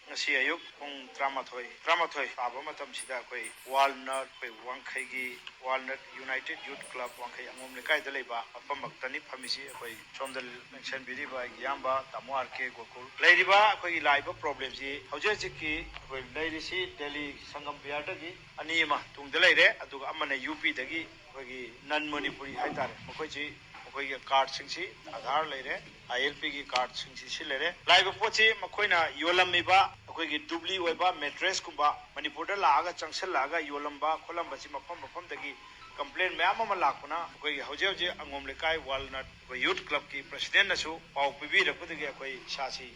ngasi ayuk pung tramathoi paba matam sida koi walnut koi wangkhai walnut united youth club wangkhai angom le kai daleba apamak tani phamisi koi somdal mention biriba yamba tamwar ke gokul leiriba koi laiba problem si hoje ki koi leirisi delhi sangam biar dagi anima tungda leire aduga amana up dagi koi non manipuri haitare mokoi ji mokoi card singsi aadhar leire ILP की card सिंसी लेरे live पोची मखोइना योलमिबा अखोइगी दुबली ओइबा mattress Quba Manipur लागा चंगसल लागा योलंबा खोलंबा सी मफम दगी complain ma'am अमा लाखना अखोइगी हौजे हौजे Angom Leikai walnut youth club की प्रेसिडेंट नसु पाउ पिबी रखुदगी अखोइ सासी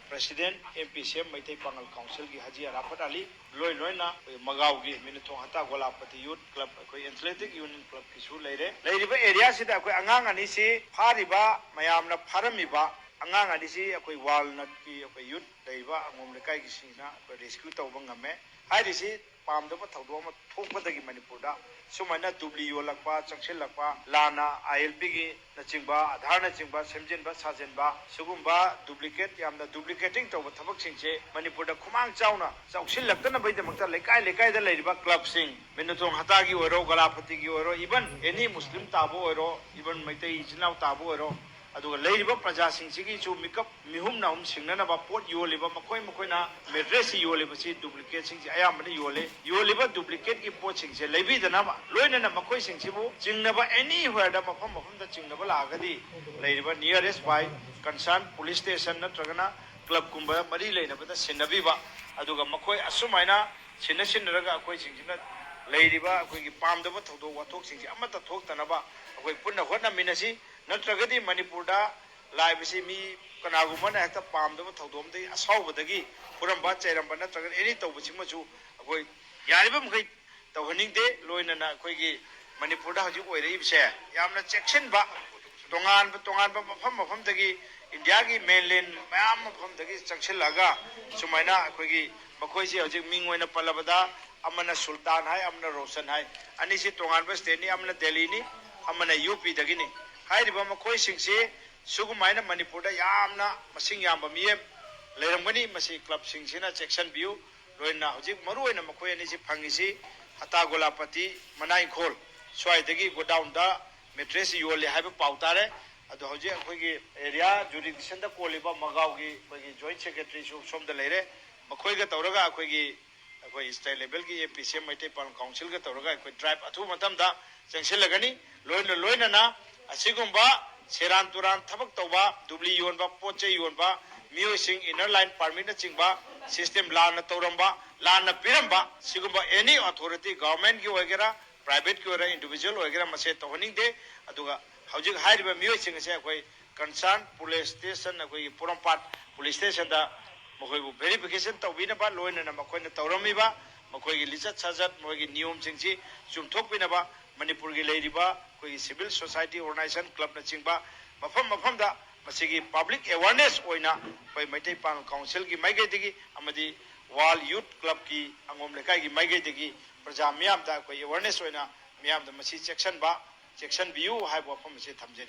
president MPCM Meitei Pangal council की हाजी अराफत अली लोइना मगाव की मिनथों हता गोलापति यूथ क्लब अखोइ एथलेटिक यूनियन क्लब की सु लेरे लेरिबा एरिया सिदा अखोइ अंगांग अनि सी फारिबा मयामना फारमिबा अंगांग अनि सी अखोइ वालनट की अखोइ यूथ लेरिबा अंगोम लेकाय की सिना रेस्क्यू तौबा ngame हाइरिसी पामदबा थौदोमा थोकपदगी मणिपुरदा सुमाइना दुबली योलकपा चंगसिलकपा लाना ILP की नचिंबा आधार नचिंबा सेमजिनबा साजेनबा सुगुंबा डुप्लीकेट यामना डुप्लीकेटिंग तौबा थबक सिंचे मणिपुरदा खुमांग चाउना चाउसिलकतना बैदमक्ता लेकाय लेकायदा लेरिबा क्लब सिंग मिनथों हतागी ओरो गलापति की ओरो इवन एनी मुस्लिम ताबो ओरो इवन मैतै इजनाव ताबो ओरो अदुगा लेरिबा प्रजा सिंसिगी चु मिकअप मिहुम नाउम सिंगनबा पोट योलिबा मखोइना मेड्रेस योलिबा सी डुप्लीकेट सिंग अयामने योलिबा डुप्लीकेट की पोट सिंगसे लेबिदनाबा लोइनना मखोइ सिंसिबु चिंगनबा एनी वेयर मफम चिंगनबा लागदी लेरिबा nearest by concern police station नत्रगना क्लब कुंबा मरी लेनबदा सिनबीबा अदुगा मखोइ असुमाइना सिनरगा अखोइ सिंसिना लेरिबा अखोइगी पामदबा थौदो वाथोक सिंसि अमता थोक्तनबा अखोइ पुन्ना होटनामिनसी नत्रगदी मणिपुरदा लाइबसी मी कनागुमना हेक्ता पामदबा थौदोमदे असाउबदगी पुरंबा चैरंबा नत्रगद एनी तौबसिमचु अखोइ यारिबा मखै तौहनिंगदे लोइनना अखोइगी मणिपुरदा हजि ओइरइबसे यामना चेक्शनबा तोंगानबा मफमदगी इंडिया की मेनलैंड मैम मफमदगी चंगसिलगा सुमाइना अखोइगी मखोइसी हजि मिंग ओइना पलबदा अमना सुल्तान है अमना रोशन है अनिसी तोंगानबा स्टेटनी अमना दिल्ली नि अमना UP दगिनी हाइरिबा मखोइ सिंगसे सुगुमाइना मणिपुरदा यामना मसिंग यामबा मियम लेरमगनी मसी क्लब सिंगसिना सेक्शन बियु लोइना हजिक मरुओइना मखोइ अनिसी फंगिसी हता गोलापति मनाइखोल स्वाइदगी गोडाउन दा मेट्रेस योले हाइबा पाउतारे अदो हजिक अखोइगी एरिया जुरिडिक्शन दा कोलिबा मगावगी अखोइगी जॉइंट सेक्रेटरी सु सोमदा लेरे मखोइगा तौरगा अखोइगी अखोइ स्टेट लेवल की MPCM मैथै पाल काउंसिल का तौरगा अखोइ ड्राइव अथु मतमदा चंगसिलगनी लोइना असिगुंबा सेरान तुरान थबक तौबा दुबली योनबा पोचे योनबा मियोसिंग इनर लाइन परमिट चिंबा सिस्टम लाना तौरंबा लाना पिरंबा सिगुंबा एनी अथॉरिटी गवर्नमेंट की वगैरह प्राइवेट की वगैरह इंडिविजुअल वगैरह मसे तौहनिंग दे अदुगा हौजिक हाइरिबा मियोसिंग से अखोइ कंसर्न पुलिस स्टेशन अखोइ पुरंपाट पुलिस स्टेशन दा मखोइबु वेरिफिकेशन तौबिनबा लोइना मखोइना तौरमिबा मखोइगी लिचत साजत मोइगी नियम सिंगसी चुमथोकबिनबा मणिपुर की लेरिबा कोई सिविल सोसाइटी ऑर्गेनाइजेशन क्लब न चिंबा मफम मसिगी पब्लिक अवेयरनेस ओइना कोई मैथै पाल काउंसिल की माइगैदगी अमदी वाल यूथ क्लब की अंगोम लेकाई की माइगैदगी प्रजा मियामदा कोई अवेयरनेस ओइना मियामदा मसी सेक्शन बियू हाइबा मफम से थमजे।